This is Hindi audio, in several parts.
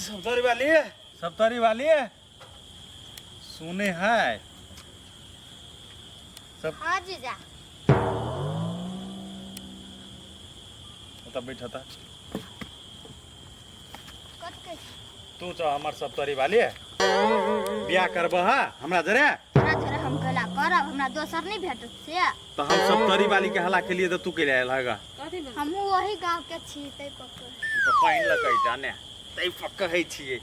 सप्तरी वाली है सुने है सब। हाँ जीजा। तब बैठा था कत तू तो हमार सप्तरी वाली है ब्याह करब हा हमरा जरे थोड़ा हम कला करब हमरा दोसर नहीं भेटत से। तो हम सप्तरी वाली के हला के लिए तो तू के आयल हगा हम वही गांव के छी तै पक्का तो पाइन लकै जाने तै पक्का है छिए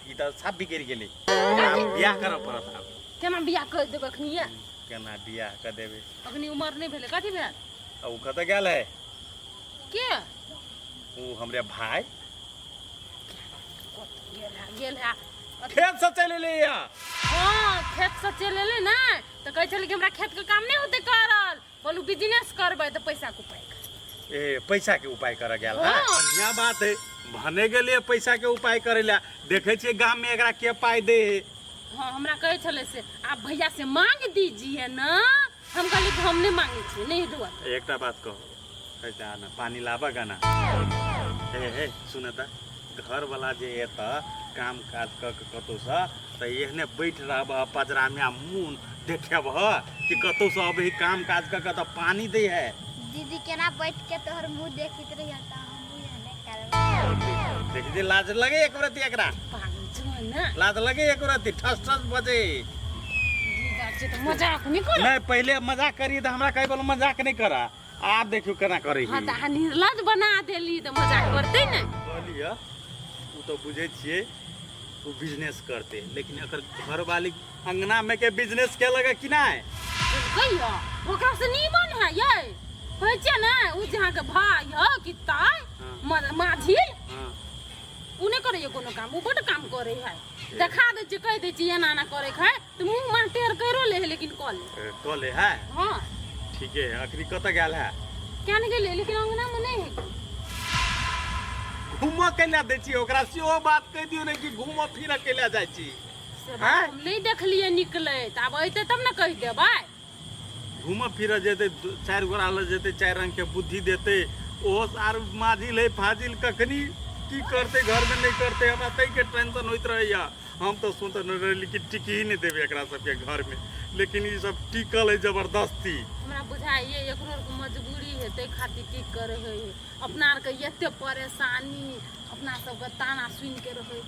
ई त सब बिगड़ गेले ब्याह करब पड़त अब केना बियाह कर देब अखनिया केना ब्याह कर देबे अखनी उमर नहीं भेले कथि भेल अब उ कत गेल है के उ हमरे भाई गेल है खेत से चले ले या हां खेत से चले ले ना तो कहै छल कि हमरा खेत के काम नहीं होते करल बोलू बिजनेस करबै तो पैसा को पाई ए पैसा के उपाय कर गेल है बढ़िया बात है भने के लिए पैसा के उपाय करेला देखे छे गांव में एकरा के पाई दे हां हमरा कहै छले से आप भैया से मांग दीजिए ना हम कहली कि हम नहीं मांगे छी नहीं दुआ एकटा बात कहो कहता ना पानी लाबा ना हे सुन त घर वाला जे है त काम काज क कतो सा त एहने बैठ रहब पजरा में मुंह देखेब कि कतो सा अभी काम काज क त पानी दे है दीदी केना बैठ के तोहर मुंह देखित रही त हम एहने करब देख जे लाज लगे एक रति एकरा पागल छ ना लाज लगे एक रति ठस ठस बजे जी तो मजाक नहीं कर नहीं पहले मजाक करी त हमरा कहि बोल मजाक नहीं करा आप देखियो केना करै हां त निर्लज बना देली त मजाक करते न बोलिए उ तो बुझे छिए उ बिजनेस करते लेकिन अगर घर वाली अंगना में के बिजनेस के लगे कि नहीं कहियो ओकरा से नीमन है ये कहै छै ना उ जहां के भाई ह कि ताई माझी हां उ नहीं करे कोनो काम उ बड़ काम करे है देखा दे जे कह दे छी एना ना करे है त मुंह में टेर करो ले लेकिन क ले है हां ठीक है आखिरी कत गेल है क्या नहीं गेले लेकिन अंगना में नहीं है घूम के ला दे छी ओकरा से ओ बात कह दियो ने कि घूम फिर के ला जाय छी हम नहीं देखलिए निकले त अब अइते तब ना कह देबै घूम फिर जेते चार गोरा ल जेते चार रंग के बुद्धि देते ओ सार माझिल है फाजिल कखनी की करते घर में नहीं करते हमरा तई के टेंशन होइत रहैया हम तो सुनते न रहली कि टिकी ही नहीं देबे एकरा सब के घर में लेकिन ये सब टिकल है जबरदस्ती हमरा बुझाई ये एकरो के मजबूरी है ते खातिर की करे है अपना के एते परेशानी अपना सब के ताना सुन के रहे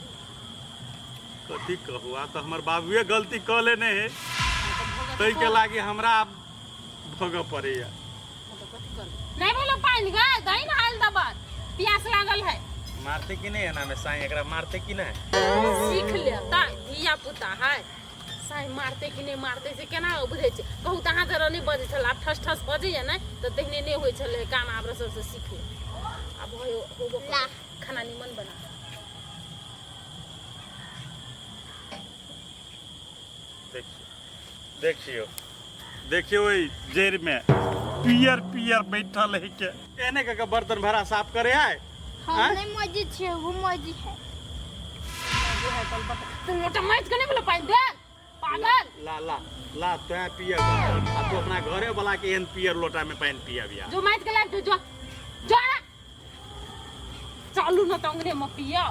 कथी कहू तो हमर बाबूए गलती क लेने है तई के लागी हमरा भोग पड़ेया नहीं बोलो पानी गए दही ना हाल दबा प्यास लागल है मारते कि नहीं है ना में साई एकरा मारते कि नहीं सीख लेता धिया पुता है साई मारते कि नहीं मारते से केना बुझे छै कहू तहां जरा नहीं बजे छल आप ठस ठस बजे या नहीं तो तेहने नहीं होय छले काम आब सब से सीख ले अब होबो ला खाना निमन बना देखियो जेर में पियर पियर बैठल है के एने के बर्तन भरा साफ करे है हम नहीं मौजी छे वो मौजी है जो है कल बता तुम मोटा मैच करने वाला पाइन दे पागल ला ला ला तो पिया आ तो अपना घरे वाला के एन पियर लोटा में पानी पिया बिया जो मैच के लाइक जो जो चालू न तंगरे म पिया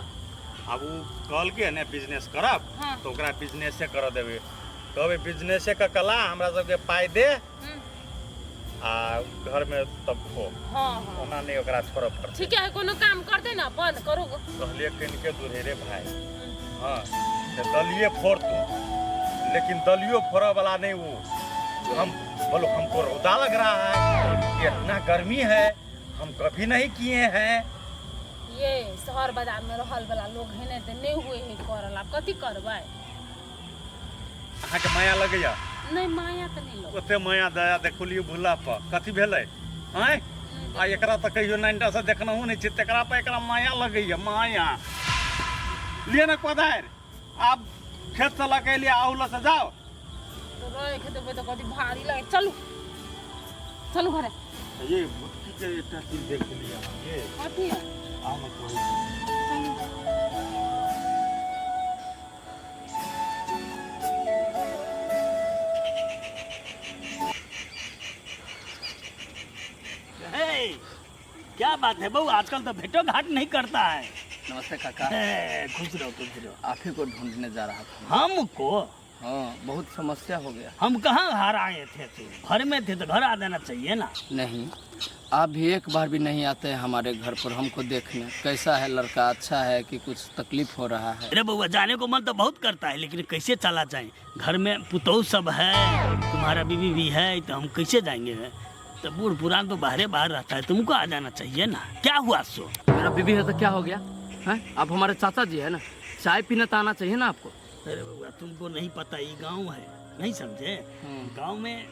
अब उ कल के ने बिजनेस करब हाँ। तो ओकरा बिजनेस से कर देबे कहबे बिजनेस से का कला हमरा सब के पाई दे आ घर में तब खो हां ओना नहीं ओकरा छोड़ पड़ ठीक है कोनो काम कर दे ना बंद करो कहलिए किनके दुहेरे भाई हां तो दलिए फोड़ तू लेकिन दलियो फोड़ा वाला नहीं वो हम बोलो हमको रौदा लग रहा है इतना गर्मी है हम कभी नहीं किए हैं ये शहर बाजार में रहल वाला लोग है ने त नहीं हुए है करल आप कथि करबै अहाँ के माया लगैया नहीं माया त नहीं लग ओते माया दया देखलियो भूला पर कथि भेलै हैं आ एकरा त कहियो नाइनटा से देखनहु नहीं छै तकरा पर एकरा माया लगैया माया लिए ना कोदार आप खेत से लगे लिए आउला से जाओ तो रहे के देबै त कथि भारी लगे चलू चलू घरे ये बुट्टी के एकटा चीज देख लिया ये कथि है आ मत कहो क्या बात है बहू आजकल तो भेटो घाट नहीं करता है नमस्ते काका। खुश रहो। आप ही को ढूंढने जा रहा था। हमको? हाँ, बहुत समस्या हो गया। हम कहाँ घर आए थे? तो घर में थे तो घर आ जाना चाहिए ना। नहीं, आप भी एक बार भी नहीं आते हैं हमारे घर पर हमको देखने। कैसा है लड़का, अच्छा है कि कुछ तकलीफ हो रहा है? अरे बउआ, जाने को मन तो बहुत करता है, लेकिन कैसे चला जाए? घर में पुतौह सब है, तुम्हारा बीवी भी है, तो हम कैसे जाएंगे? तो बूढ़ पुरान तो बाहर रहता है, तुमको आ जाना चाहिए ना। क्या हुआ सो? मेरा बीवी है तो क्या हो गया है? आप हमारे चाचा जी है ना, चाय पीने तो आना चाहिए ना आपको। अरे बउआ, तुमको नहीं पता, ये गाँव है, नहीं समझे? गाँव में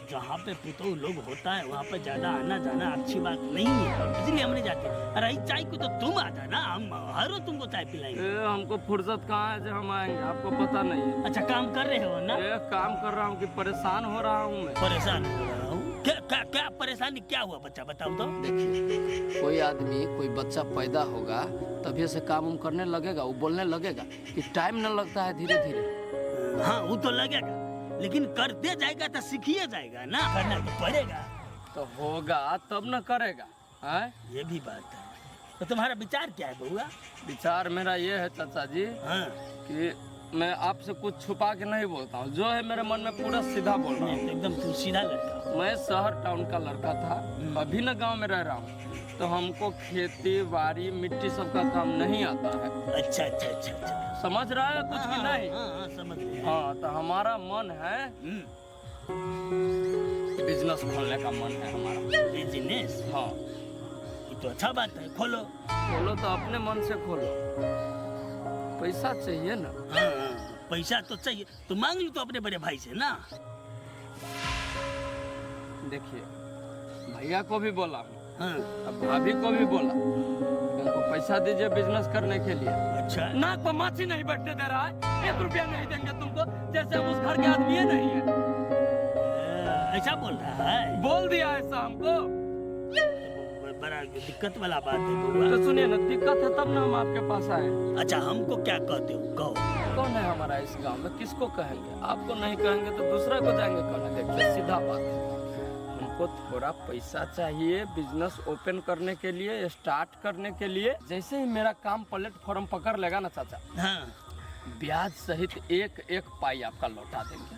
जहाँ पे पुतौह लोग होता है वहाँ पे ज्यादा आना जाना अच्छी बात नहीं है, इसलिए हम नहीं जाते। अरे चाय को तो तुम आ जाना, हम हर रोज तुमको चाय पिलाएंगे। हमको फुर्सत कहाँ है जो हम आएंगे, आपको पता नहीं है। अच्छा, काम कर रहे हो ना? काम कर रहा हूँ कि परेशान हो रहा हूँ मैं। परेशान हो रहा हूँ? क्या परेशानी क्या हुआ बच्चा, बताओ तो। देखिए, कोई आदमी कोई बच्चा पैदा होगा तभी से काम करने लगेगा, वो बोलने लगेगा कि टाइम न लगता है, धीरे धीरे। हाँ, वो तो लगेगा, लेकिन करते जाएगा तो सीखिए जाएगा ना, करना तो पड़ेगा। तो होगा तब न करेगा है? ये भी बात है। तो तुम्हारा विचार क्या है बउआ? विचार मेरा ये है चाचा जी, हाँ, कि मैं आपसे कुछ छुपा के नहीं बोलता हूँ, जो है मेरे मन में पूरा सीधा बोल रहा हूँ। एकदम तू सीधा लड़का। मैं शहर टाउन का लड़का था, अभी न गांव में रह रहा हूँ, तो हमको खेती बाड़ी मिट्टी सब का काम नहीं आता है। अच्छा। समझ रहा है कुछ भी नहीं? हाँ, समझ गया। हाँ, तो हमारा मन है, बिजनेस खोलने का मन है हमारा। बिजनेस? हाँ। ये तो अच्छा बात है, खोलो। खोलो तो अपने मन से खोलो, पैसा चाहिए ना। हाँ, पैसा तो चाहिए, तो मांग लो तो अपने बड़े भाई से ना। देखिए, भैया को भी बोला हूँ, हाँ। अब भाभी को भी बोला, उनको पैसा दीजिए बिजनेस करने के लिए। अच्छा, नाक पर माछी नहीं बैठने दे रहा है, 1 रुपया नहीं देंगे तुमको, जैसे हम उस घर के आदमी नहीं है। ऐसा बोल रहा है? बोल दिया ऐसा हमको। बड़ा दिक्कत वाला बात है बउआ। तो सुनिए ना, दिक्कत है तब ना हम आपके पास आए। अच्छा, हमको क्या कहते हो, कहो। कौन है हमारा इस गांव में, किसको कहेंगे? आपको नहीं कहेंगे तो दूसरा को जाएंगे कहने। देखिए, सीधा बात है, हमको थोड़ा पैसा चाहिए बिजनेस ओपन करने के लिए, स्टार्ट करने के लिए। जैसे ही मेरा काम प्लेटफॉर्म पकड़ लेगा ना चाचा, हाँ, ब्याज सहित एक पाई आपका लौटा देंगे।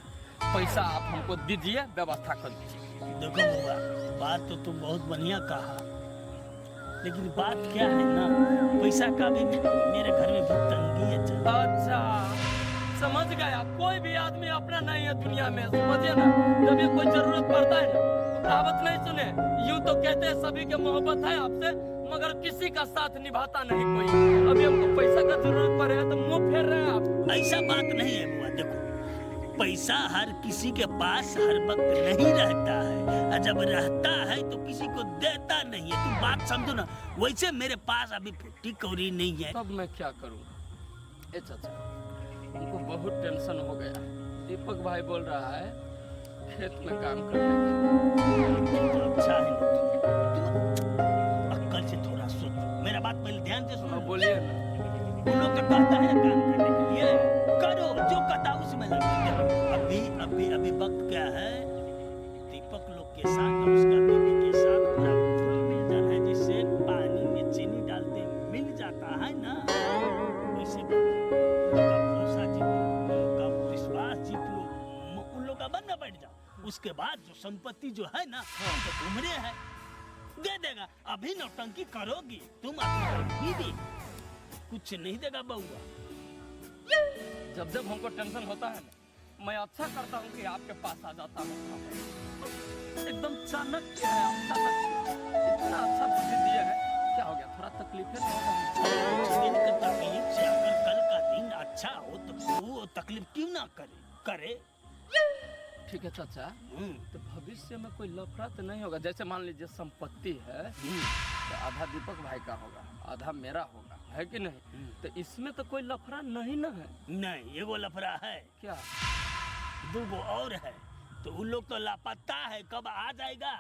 पैसा आप हमको दीजिए, व्यवस्था कर दीजिए। देखो बउआ, बात तो तुम बहुत बढ़िया कहा, लेकिन बात क्या है ना, पैसा का भी मेरे घर में बहुत तंगी है। अच्छा, समझ गया। कोई भी आदमी अपना नहीं है दुनिया में, समझिए ना। जब ये कोई जरूरत पड़ता है ना, कहावत नहीं सुने, यूं तो कहते हैं सभी के मोहब्बत है आपसे, मगर किसी का साथ निभाता नहीं कोई। अभी हमको पैसा का जरूरत पड़े तो मुंह फेर रहे हैं आप। ऐसा बात नहीं है बुआ, देखो, पैसा हर किसी के पास हर वक्त नहीं रहता है, और जब रहता है तो किसी को देता नहीं है। तुम बात समझो ना। वैसे मेरे पास अभी फुट्टी कौड़ी नहीं है। तब मैं क्या करूँ? ए चाचा, हमको बहुत टेंशन हो गया। दीपक भाई बोल रहा है खेत में काम करने के लिए। तो अच्छा है ना, तुम अक्ल से थोड़ा सोच। मेरा बात पहले ध्यान से सुनो। बोलिए ना। उन लोग तो कहता है काम करने के लिए, करो जो कहता उसमें लगो। अभी वक्त क्या है, दीपक लोग के साथ और उसका बीवी के साथ पूरा फुल मिल जाना है। जैसे पानी में चीनी डालते मिल जाता है ना, वैसे उनका भरोसा जीत लो, उनका विश्वास जीत लो, उन लोग का बनना बैठ जाओ। उसके बाद जो संपत्ति जो है ना, तो तुम्हारे है, दे देगा। अभी नौटंकी करोगी तुम, अपनी बीवी कुछ नहीं देगा बउआ। जब जब हमको टेंशन होता है ना, मैं अच्छा करता हूँ कि आपके पास आ जाता हूँ। एकदम चाणक्य है आप, चाणक्य। इतना अच्छा बुद्धि दिया है। क्या हो गया, थोड़ा तकलीफ है? तकलीफ से अगर कल का दिन अच्छा हो तो वो तकलीफ क्यों ना करे। ठीक है चाचा, तो भविष्य में कोई लफड़ा तो नहीं होगा? जैसे मान लीजिए संपत्ति है, तो आधा दीपक भाई का होगा, आधा मेरा होगा, है कि नहीं? तो इसमें तो कोई लफड़ा नहीं ना है? नहीं, ये वो लफड़ा है। क्या? 2 और है, तो उन लोग तो लापता है, कब आ जाएगा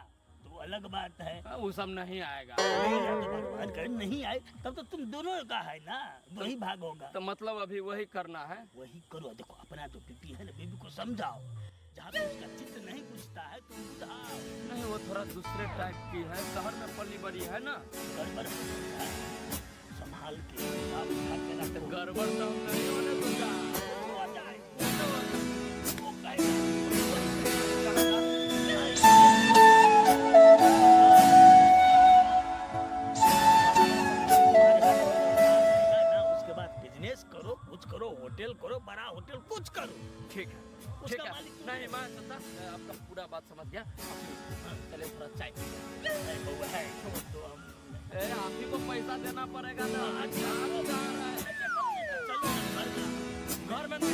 तो अलग बात है। वो सब नहीं आएगा। नहीं आए तब तो तुम दोनों का है ना, वही भाग होगा। तो मतलब अभी वही करना है? वही करो। देखो, अपना जो बीबी है ना, बीबी को समझाओ, जहाँ पे उसका चित्त नहीं पूछता है तुम बुझाओ। नहीं, वो थोड़ा दूसरे टाइप की है, शहर में पली बड़ी है ना, गड़बड़ संभाल संभाल के आप उठा के ना तो गड़बड़ तो नहीं होने दूंगा। हो जाए वो कहेगा ना, उसके बाद बिजनेस करो, कुछ करो, होटल करो, बड़ा होटल कुछ करो। ठीक है ठीक उसका है। मालिक तू नहीं मैं चाचा मैं आपका पूरा बात समझ गया। चलिए थोड़ा चाय पीते हैं। है, वो है, तो हम ए, आप ही को पैसा देना पड़ेगा ना। अच्छा, आप जा रहे हैं। चलो ना, घर जा। घर में नहीं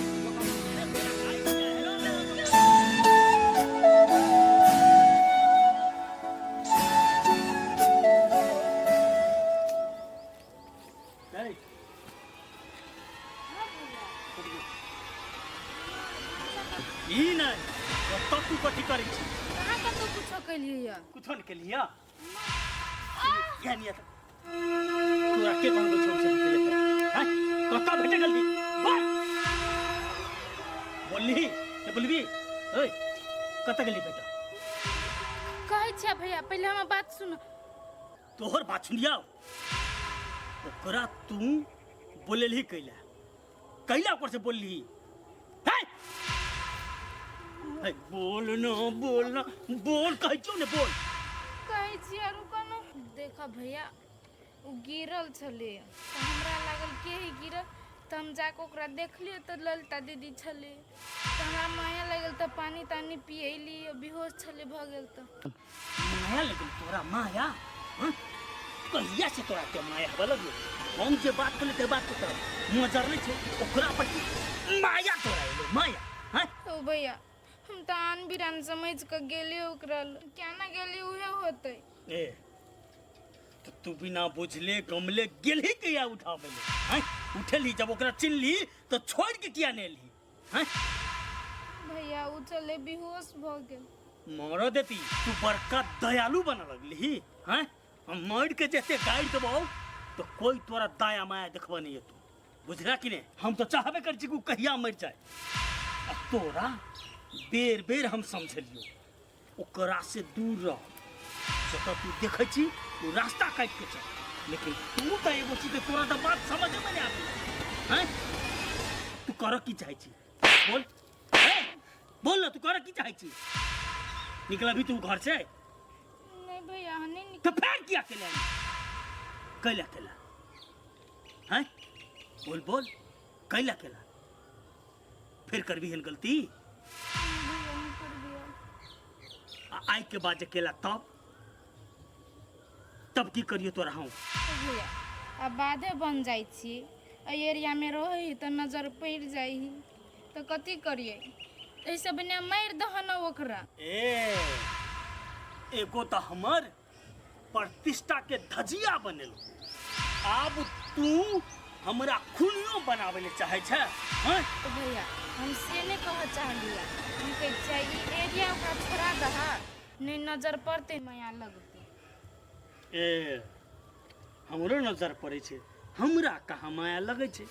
नहीं, ई नहीं, तो तब तू कथी करै छी? कहाँ का तो कुछ कलिए या कुछो नहीं केलिया? या नहीं आता। तोरा के कहबो छोड़ से निकले हैं? कतऽ भेटे गलती? बोल। बोलली? ये बोलबी? ओए, कतऽ गेली बेटा? कहै छै भैया पहले हमर बात सुनो। तोहर बात सुनिया। ओकरा तू बोलेलही कैला? कैला ओकर से बोलली? हैं? है बोल ना, बोल कहै छौ ने बोल। कहै छी आरु कोनो देखा भैया उ गिरल छले त हमरा लागल के ही गिरल त हम जाके ओकरा देखलिए त ललता दीदी छले त हमरा माया लागल त पानी तानी पियली बेहोश छले भ गेल त माया लगल तोरा माया? हाँ? कहिया से तोरा के माया हवा लगल? हम जे बात करले ते बात कर नजर नहीं छो ओकरा पर माया तोरा एलो माया। हैं? ओ भैया हम त आन बिरान समझ के गेली ओकरा क्या ना गेली उहे होतै। ए तो तू बिना बुझले गमले गेलही किया उठावे ले? हैं? उठेली जब ओकरा चिन्हली तो छोड़ के किया ने ली? हैं? भैया उ चले बेहोश भ गेल। मरो देती तू बड़का दयालु बन लगली। हैं? हम मर के जैसे गाड़ी देबो तो कोई तोरा दया माया देखबा नहीं तू बुझला कि नहीं? हम तो चाहबे कर छी कि कहिया मर जाए। अब तोरा बेर बेर हम समझलियो ओकरा से दूर रह। जब तू देखै छी तू रास्ता काट के चल, लेकिन तू तो एगो चीज तोरा तो बात समझ में नहीं आती। हैं? तू कर की चाहे छी? बोल। बोल ना, तू कर की चाहे छी? निकला भी तू घर से? नहीं भैया नहीं तो फिर क्या केला? कैला केला? हैं? बोल बोल, कैला केला? फिर कर भी हन गलती? आई के बाद जे केला तब की करियो तोरा हम? भैया अब बाधे बन जाइ छी एरिया में रही तो नजर पड़ जाइ तो कथी करिए ऐसे बने मार दहन ओकरा। एगो तो हमर प्रतिष्ठा के धजिया बनेलो, अब तू हमरा खुनियो बनावे ले चाहे छे? हैं? तो भैया हम से नहीं कह चाहलिया हम कह चाहिए एरिया ओकरा छोड़ा दहा नहीं नजर पड़ते माया लगते। हमरो नजर पड़े छे, हमरा कहाँ माया लगे छे?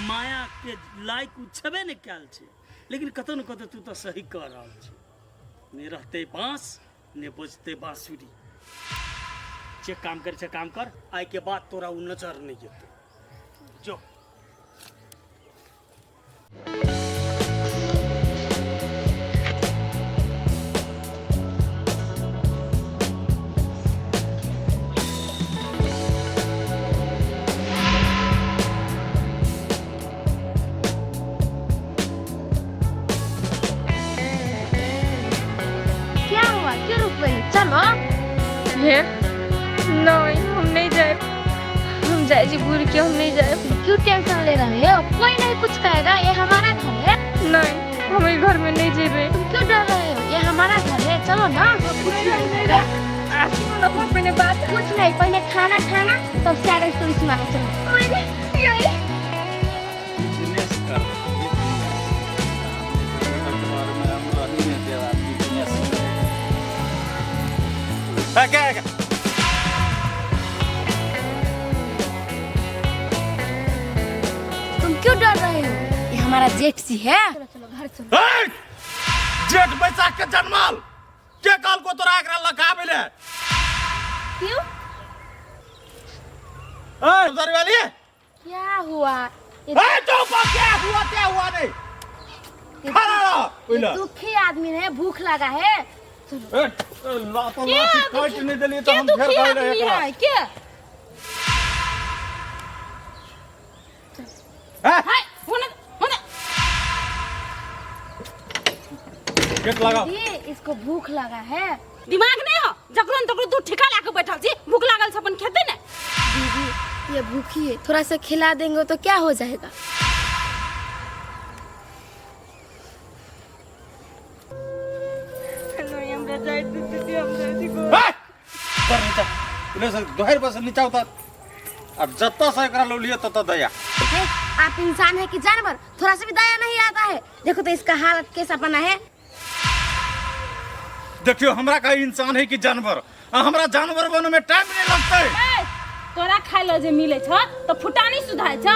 माया के लायक छबे नहीं कैल छे, लेकिन कतो न कतो तू तो सही कह रहल छे। ने रहते बांस ने बजते बांसुरी। जे काम करे छे काम कर, आई के बाद तोरा उ नजर नहीं जेते। जो चलो। ये नहीं हम नहीं जाए, हम जाए जी बुरी क्यों हम नहीं जाए। क्यों टेंशन ले रहे हो? कोई नहीं कुछ कहेगा, ये हमारा घर है। नहीं हम इस घर में नहीं जीवे। तुम क्यों डर रहे हो? ये हमारा घर है, चलो ना। मैंने बात कुछ नहीं, पहले खाना खाना तब सारे स्टोरी सुनाना। चलो। बिजनेस कर क्या तुम क्यों डर रहे हो? ये हमारा जेठ सी है। चलो चलो घर चलो। जेठ बैसाख के जन्माल के काल को तोरा एकरा लगा मिले क्यों? ए उधर वाली क्या हुआ? ये क्या हुआ नहीं? खड़ा रहो, पहले। दुखी आदमी है, भूख लगा है। लाठी काट नहीं देली तो क्या हम फिर दुखी गए आदमी रहे है क्या? हाय होने होने गेट लगाओ। ये इसको भूख लगा है। दिमाग नहीं हो जकरन तकरो दूध ठिका लाके बैठल छी भूख लागल से अपन खेते ने। दीदी ये भूखी है, थोड़ा सा खिला देंगे तो क्या हो जाएगा? दोहर बस नीचा उतर। अब जत्ता से एकरा लो लिए तत्ता दया। है, आप इंसान है कि जानवर? थोड़ा सा भी दया नहीं आता है। देखो तो इसका हालत कैसा बना है। देखियो हमरा का इंसान है कि जानवर? हमरा जानवर बने में टाइम नहीं लगता है। ए, तोरा खाइ ल जे मिले छ त फुटानी सुधाय छ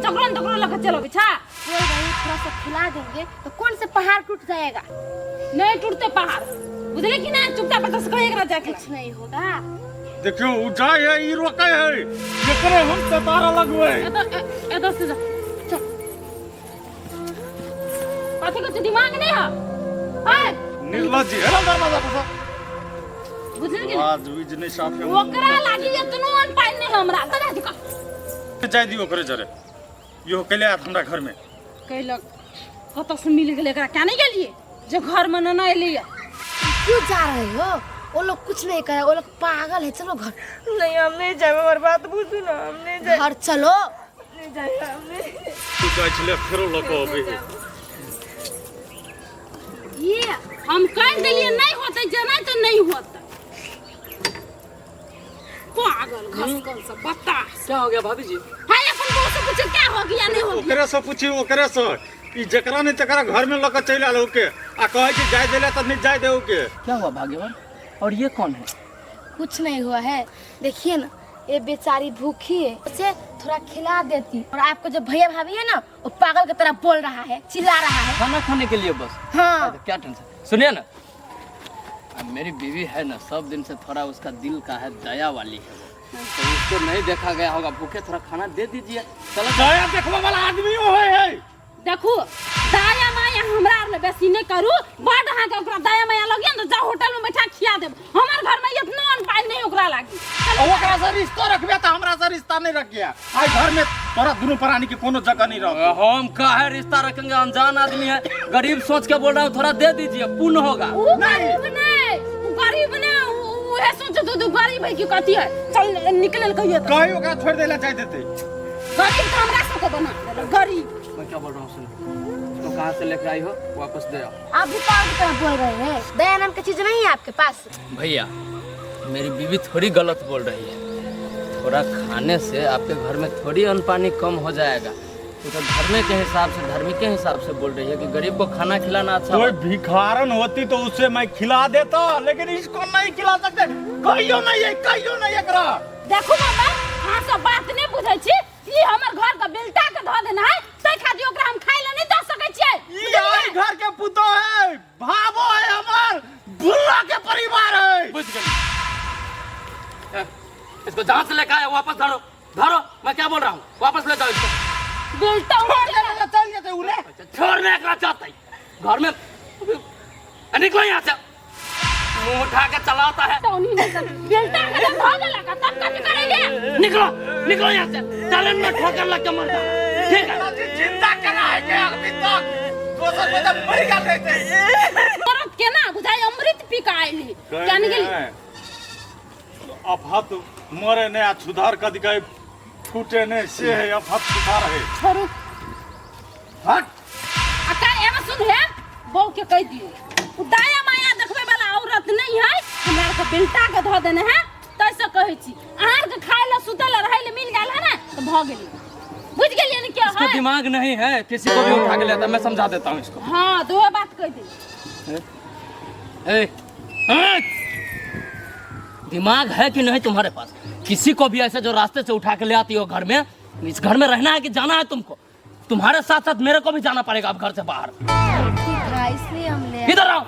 जकरन तकरो लख चलो बिछा। कोई नहीं, थोड़ा सा खिला देंगे तो कौन से पहाड़ टूट जाएगा? नहीं टूटते पहाड़ बुझले कि ना चुपचाप बता सको एकरा जाके कुछ नहीं होगा। देखियो उजाय है ई रोके है जेकरे हम सतारा लगवे। एदा से जा चल पाथे को दिमाग नहीं है। ए निर्लज्ज है ना दरवाजा पर बुझल कि आज बीज नहीं साफ है। ओकरा लागी एतनो अन पाइन नहीं हमरा तरा दिका जाय दियो करे जरे यो केले आत हमरा घर में कैलक कत से मिल गेले एकरा क्या नहीं गेलिए जो घर में न एलिए। क्यों जा रहे हो? वो लोग कुछ नहीं करे, वो लोग पागल है। चलो घर। नहीं हम नहीं जाए, हमारी बात बुझू ना, हम नहीं जाए, घर चलो। नहीं जाए, हम नहीं। तू जाय छले फेरो लको अबे। ये हम कह दिलिए नहीं होते जना तो नहीं होता। पागल घसकल से बता। क्या हो गया भाभी जी? हाय अपन बहू से पूछे क्या हो गया नहीं हो गया। ओकरे से पूछी ओकरे से ई जकरा नहीं तकरा घर में लक चल आलो के आ कहे कि जाय देले त नहीं जाय देऊ के। क्या हुआ भाग्यवान? और ये कौन है? कुछ नहीं हुआ है। देखिए ना ये बेचारी भूखी है, उसे थोड़ा खिला देती। और आपको जो भैया भाभी है ना वो पागल की तरह बोल रहा है, चिल्ला रहा है। खाना खाने के लिए बस? हाँ तो क्या टेंशन? सुनिए ना, अब मेरी बीवी है ना, सब दिन से थोड़ा उसका दिल का है, दया वाली है वो। तो उसको नहीं देखा गया होगा भूखे, थोड़ा खाना दे दीजिए। चलो दया देखवा वाला आदमी हो है। देखो दाया माया हमरा ले बेसी नहीं करू। बड़ हां के ओकरा दाया माया लगियन तो जा होटल में बैठा खिया देब। हमर घर में इतना अन पाई नहीं ओकरा लागी। ओकरा से रिश्ता रखबे त हमरा से रिश्ता नहीं रखिया। आई घर में तोरा दोनों प्राणी की कोनो जगह नहीं रह। हम काहे रिश्ता रखेंगे? अनजान आदमी है, गरीब सोच के बोल रहा हूँ, थोड़ा दे दीजिए, पुण्य होगा। ऊ गरीब नहीं, ऊ गरीब नहीं, ऊ है सोचे तो गरीब है कि कथी है। चल निकलल कहियो तो कहीं ओकरा छोड़ देला चाह देते। गरीब तो हमरा से को बना देला गरीब। मैं क्या बोल रहा हूँ सुन, तो कहाँ से लेकर आई हो? वापस दे आओ। आप भी पागल की तरह बोल रहे हैं। दया नाम की चीज नहीं है आपके पास। भैया मेरी बीवी थोड़ी गलत बोल रही है। थोड़ा खाने से आपके घर में थोड़ी अन्न पानी कम हो जाएगा। तो धर्म के हिसाब से, धर्मी के हिसाब से बोल रही है कि गरीब को खाना खिलाना अच्छा कोई है। भिखारन होती तो उससे मैं खिला देता, लेकिन इसको नहीं खिला सकते। कहियो नहीं एकरा। देखो बाबा हां सब बात नहीं बुझै छी। ई हमर घर का बेलटा के ध देना है तै खातिर ओकरा हम खाइ ले नहीं द सकै छियै। ई आई घर के पुतो है, भावो है, हमर बुल्ला के परिवार है। बुझ गई। इसको जहाँ से लेकर आया वापस धरो, धरो। मैं क्या बोल रहा हूँ, वापस ले जाओ इसको। बेलटा चल जाते उले। छोड़ने का चाहता है घर में। निकलो यहाँ से। मुंह उठा के चलाता है। तो नहीं बेलटा के ध देला का तब कथि करेंगे। निकलो निकलो यहाँ से। टैलेंट में ठोकर लग के मरता। ठीक है जिंदा कराएंगे अभी तक। दोसर में तो मर गया देते। मरत के ना बुझाई अमृत पी के आइली। क्या निकली अफत मरे ने आ सुधार कदी के फूटे ने से है अफत सुधार है। छोड़ू हट अका एमे सुन है बहू के कह दियो दाया माया देखबे वाला औरत नहीं है। हमरा के बेलटा के ध देने है तैसे कहै छी। आहार के खाइ ल सुतल रहै ल मिल गेल है ना तो भ गेली। बुझ गेलिए न क्या इसको है। दिमाग नहीं है, किसी को भी उठा के लेता। मैं समझा देता हूँ इसको। हां दो बात कह दे। दिमाग है कि नहीं तुम्हारे पास? किसी को भी ऐसे जो रास्ते से उठा के ले आती हो घर में, इस घर में रहना है कि जाना है तुमको? तुम्हारे साथ साथ मेरे को भी जाना पड़ेगा अब घर से बाहर। ठीक है इसलिए हम ले इधर आओ।